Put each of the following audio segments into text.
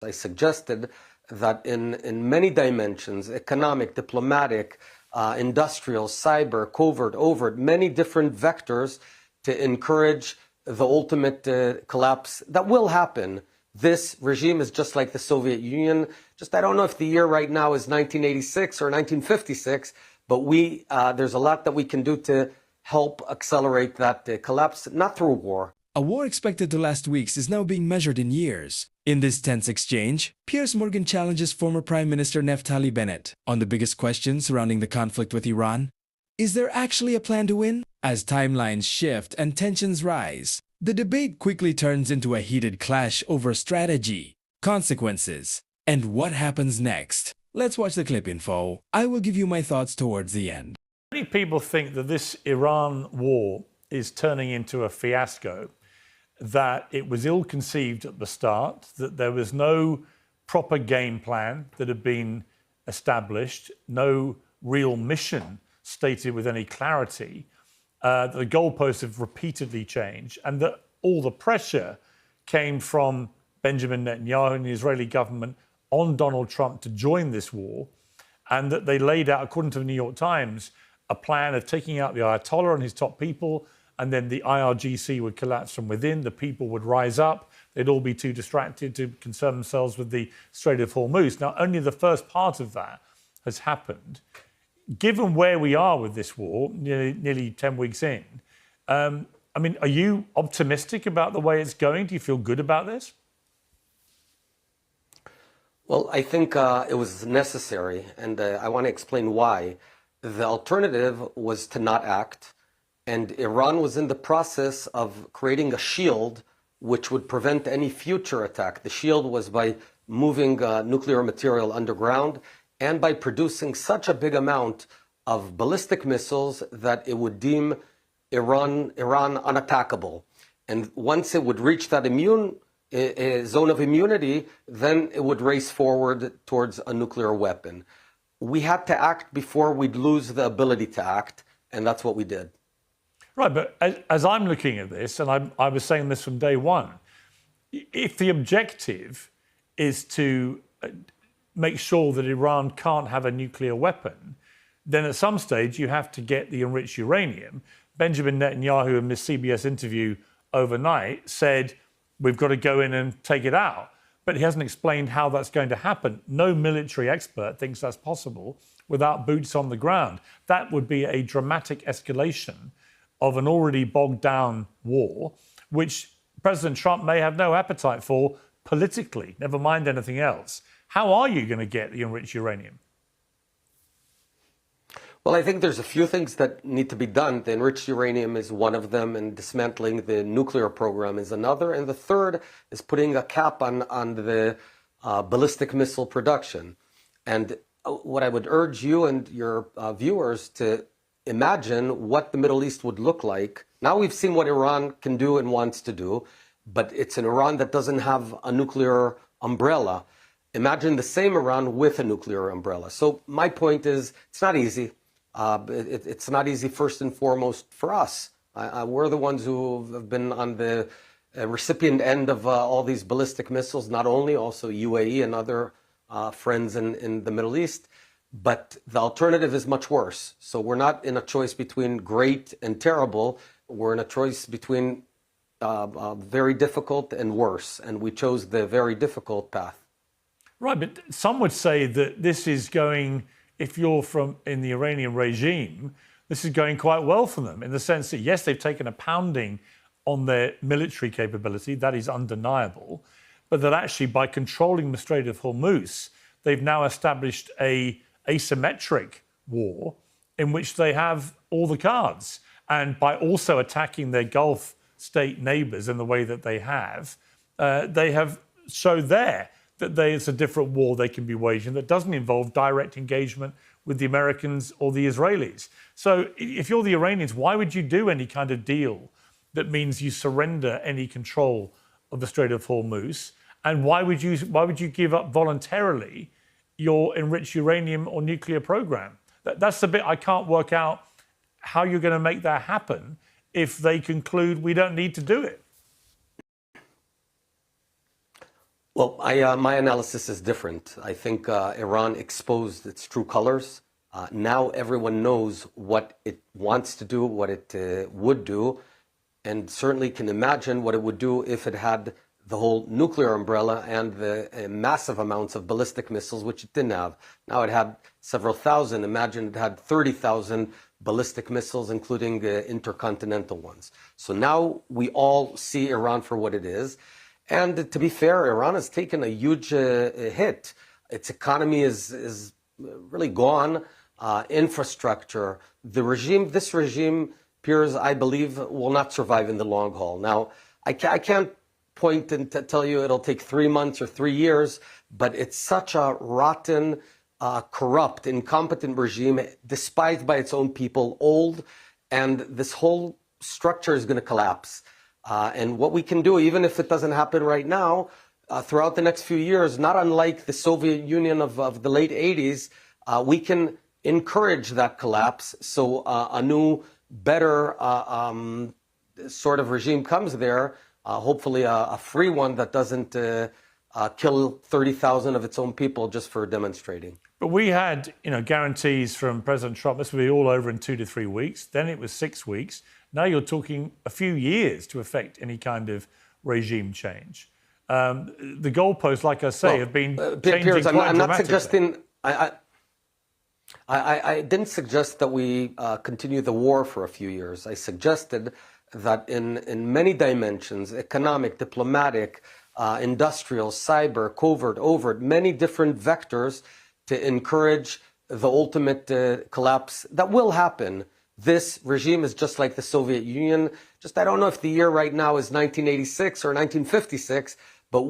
I suggested that in many dimensions, economic, diplomatic, industrial, cyber, covert, overt, many different vectors to encourage the ultimate collapse that will happen. This regime is just like the Soviet Union. Just, I don't know if the year right now is 1986 or 1956, but there's a lot that we can do to help accelerate that collapse, not through war. A war expected to last weeks is now being measured in years. In this tense exchange, Piers Morgan challenges former Prime Minister Naftali Bennett on the biggest question surrounding the conflict with Iran. Is there actually a plan to win? As timelines shift and tensions rise, the debate quickly turns into a heated clash over strategy, consequences, and what happens next. Let's watch the clip info. I will give you my thoughts towards the end. Many people think that this Iran war is turning into a fiasco, that it was ill-conceived at the start, that there was no proper game plan that had been established, no real mission stated with any clarity, that the goalposts have repeatedly changed, and that all the pressure came from Benjamin Netanyahu and the Israeli government on Donald Trump to join this war, and that they laid out, according to the New York Times, a plan of taking out the Ayatollah and his top people, and then the IRGC would collapse from within, the people would rise up, they'd all be too distracted to concern themselves with the Strait of Hormuz. Now, only the first part of that has happened. Given where we are with this war, nearly 10 weeks in, I mean, are you optimistic about the way it's going? Do you feel good about this? Well, I think it was necessary, and I want to explain why. The alternative was to not act. And Iran was in the process of creating a shield which would prevent any future attack. The shield was by moving nuclear material underground and by producing such a big amount of ballistic missiles that it would deem Iran unattackable. And once it would reach that zone of immunity, then it would race forward towards a nuclear weapon. We had to act before we'd lose the ability to act, and that's what we did. Right, but as I'm looking at this, and I was saying this from day one, if the objective is to make sure that Iran can't have a nuclear weapon, then at some stage you have to get the enriched uranium. Benjamin Netanyahu, in this CBS interview overnight, said, we've got to go in and take it out. But he hasn't explained how that's going to happen. No military expert thinks that's possible without boots on the ground. That would be a dramatic escalation of an already bogged down war, which President Trump may have no appetite for politically, never mind anything else. How are you going to get the enriched uranium? Well, I think there's a few things that need to be done. The enriched uranium is one of them, and dismantling the nuclear program is another. And the third is putting a cap on the ballistic missile production. And what I would urge you and your viewers to imagine what the Middle East would look like. Now we've seen what Iran can do and wants to do, but it's an Iran that doesn't have a nuclear umbrella. Imagine the same Iran with a nuclear umbrella. So my point is, it's not easy. It's not easy, first and foremost, for us. We're the ones who have been on the recipient end of all these ballistic missiles, not only, also UAE and other friends in the Middle East. But the alternative is much worse. So we're not in a choice between great and terrible. We're in a choice between very difficult and worse. And we chose the very difficult path. Right, but some would say that this is going, if you're in the Iranian regime, this is going quite well for them in the sense that, yes, they've taken a pounding on their military capability. That is undeniable. But that actually, by controlling the Strait of Hormuz, they've now established a asymmetric war in which they have all the cards. And by also attacking their Gulf state neighbors in the way that they have showed there that it's a different war they can be waging that doesn't involve direct engagement with the Americans or the Israelis. So if you're the Iranians, why would you do any kind of deal that means you surrender any control of the Strait of Hormuz? And why would you give up voluntarily your enriched uranium or nuclear program? That's the bit I can't work out how you're going to make that happen if they conclude we don't need to do it. Well, my analysis is different. I think Iran exposed its true colors. Now everyone knows what it wants to do, what it would do, and certainly can imagine what it would do if it had the whole nuclear umbrella and the massive amounts of ballistic missiles, which it didn't have. Now it had several thousand. Imagine it had 30,000 ballistic missiles, including intercontinental ones. So now we all see Iran for what it is. And to be fair, Iran has taken a huge hit. Its economy is really gone. Infrastructure. This regime, Piers, I believe, will not survive in the long haul. Now, I can't point and tell you it'll take 3 months or 3 years, but it's such a rotten, corrupt, incompetent regime, despised by its own people, old, and this whole structure is going to collapse. And what we can do, even if it doesn't happen right now, throughout the next few years, not unlike the Soviet Union of the late 80s, we can encourage that collapse. So a new, better sort of regime comes there, hopefully a free one that doesn't kill 30,000 of its own people just for demonstrating. But we had, guarantees from President Trump, this will be all over in 2 to 3 weeks. Then it was 6 weeks. Now you're talking a few years to effect any kind of regime change. The goalposts, like I say, have been changing Piers, quite I'm not dramatically. suggesting. I didn't suggest that we continue the war for a few years. I suggested that in many dimensions, economic, diplomatic, industrial, cyber, covert, overt, many different vectors to encourage the ultimate collapse that will happen. This regime is just like the Soviet Union. I don't know if the year right now is 1986 or 1956, but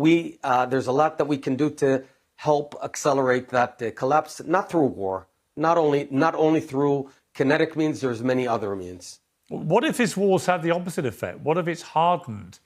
there's a lot that we can do to help accelerate that collapse, not through war, not only through kinetic means, there's many other means. What if this war's had the opposite effect? What if it's hardened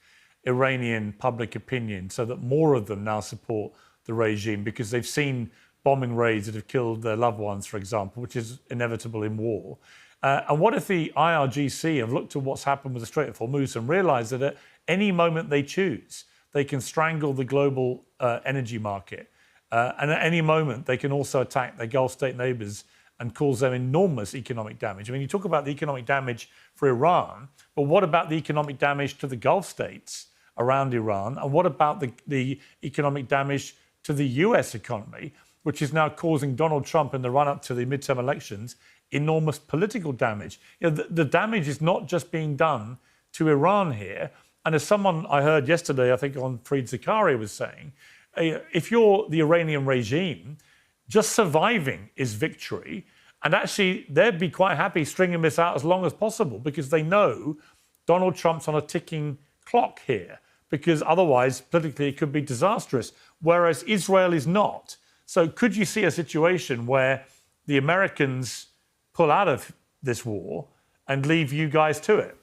Iranian public opinion so that more of them now support the regime because they've seen bombing raids that have killed their loved ones, for example, which is inevitable in war? And what if the IRGC have looked at what's happened with the Strait of Hormuz and realised that at any moment they choose, they can strangle the global energy market. And at any moment, they can also attack their Gulf state neighbours and cause them enormous economic damage. I mean, you talk about the economic damage for Iran, but what about the economic damage to the Gulf states around Iran? And what about the economic damage to the US economy, which is now causing Donald Trump in the run-up to the midterm elections enormous political damage? The damage is not just being done to Iran here. And as someone I heard yesterday, I think on Fareed Zakaria was saying, if you're the Iranian regime, just surviving is victory. And actually, they'd be quite happy stringing this out as long as possible because they know Donald Trump's on a ticking clock here, because otherwise, politically, it could be disastrous, whereas Israel is not. So could you see a situation where the Americans pull out of this war and leave you guys to it?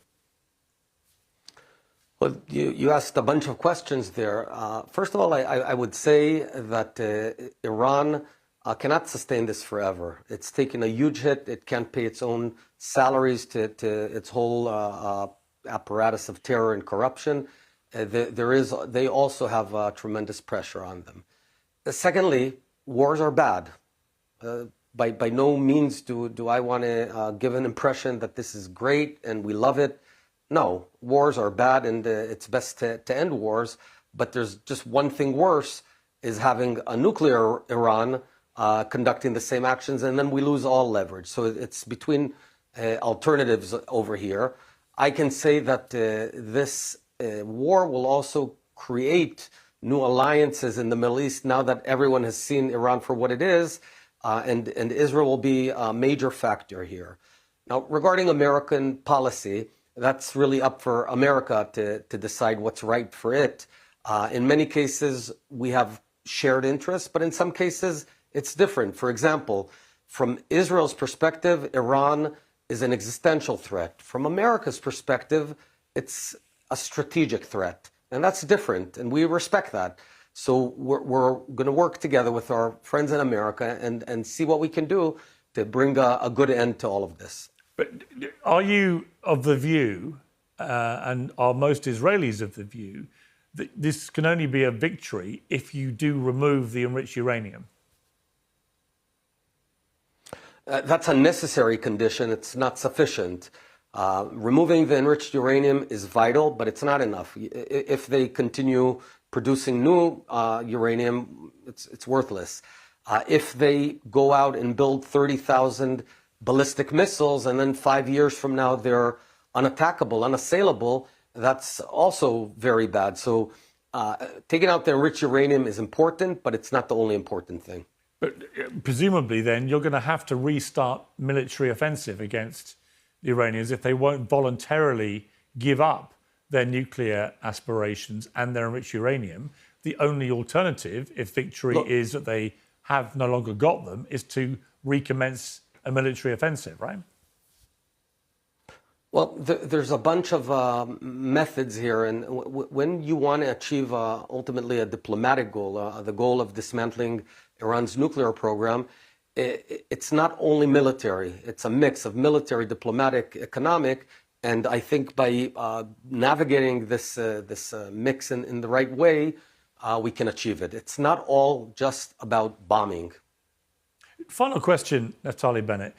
Well, you asked a bunch of questions there. First of all, I would say that Iran cannot sustain this forever. It's taken a huge hit. It can't pay its own salaries to its whole apparatus of terror and corruption. They also have tremendous pressure on them. Secondly, wars are bad. By no means do I want to give an impression that this is great and we love it. No, wars are bad and it's best to end wars. But there's just one thing worse, is having a nuclear Iran conducting the same actions, and then we lose all leverage. So it's between alternatives over here. I can say that this war will also create new alliances in the Middle East now that everyone has seen Iran for what it is, and Israel will be a major factor here. Now, regarding American policy, that's really up for America to decide what's right for it. In many cases, we have shared interests, but in some cases, it's different. For example, from Israel's perspective, Iran is an existential threat. From America's perspective, it's a strategic threat. And that's different, and we respect that. So we're going to work together with our friends in America and see what we can do to bring a good end to all of this. But are you of the view, and are most Israelis of the view, this can only be a victory if you do remove the enriched uranium. That's a necessary condition. It's not sufficient. Removing the enriched uranium is vital, but it's not enough. If they continue producing new uranium, it's worthless. If they go out and build 30,000 ballistic missiles and then 5 years from now they're unattackable, unassailable, that's also very bad. So taking out the enriched uranium is important, but it's not the only important thing. But presumably then you're going to have to restart military offensive against the Iranians if they won't voluntarily give up their nuclear aspirations and their enriched uranium. The only alternative, if victory is that they have no longer got them, is to recommence a military offensive, right? Well, there's a bunch of methods here, and when you want to achieve ultimately a diplomatic goal, the goal of dismantling Iran's nuclear program, it's not only military. It's a mix of military, diplomatic, economic, and I think by navigating this mix in the right way, we can achieve it. It's not all just about bombing. Final question, Naftali Bennett.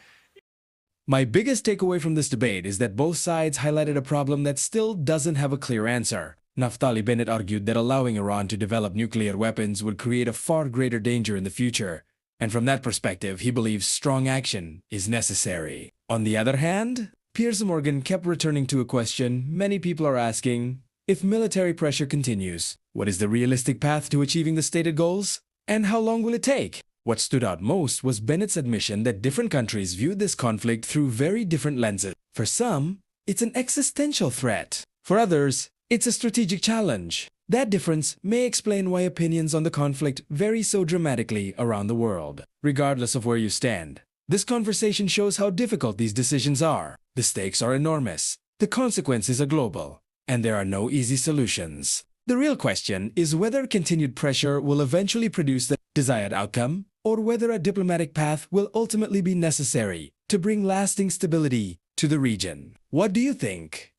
My biggest takeaway from this debate is that both sides highlighted a problem that still doesn't have a clear answer. Naftali Bennett argued that allowing Iran to develop nuclear weapons would create a far greater danger in the future, and from that perspective, he believes strong action is necessary. On the other hand, Piers Morgan kept returning to a question many people are asking: if military pressure continues, what is the realistic path to achieving the stated goals? And how long will it take? What stood out most was Bennett's admission that different countries viewed this conflict through very different lenses. For some, it's an existential threat. For others, it's a strategic challenge. That difference may explain why opinions on the conflict vary so dramatically around the world. Regardless of where you stand, this conversation shows how difficult these decisions are. The stakes are enormous, the consequences are global, and there are no easy solutions. The real question is whether continued pressure will eventually produce the desired outcome, or whether a diplomatic path will ultimately be necessary to bring lasting stability to the region. What do you think?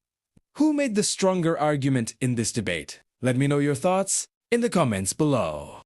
Who made the stronger argument in this debate? Let me know your thoughts in the comments below.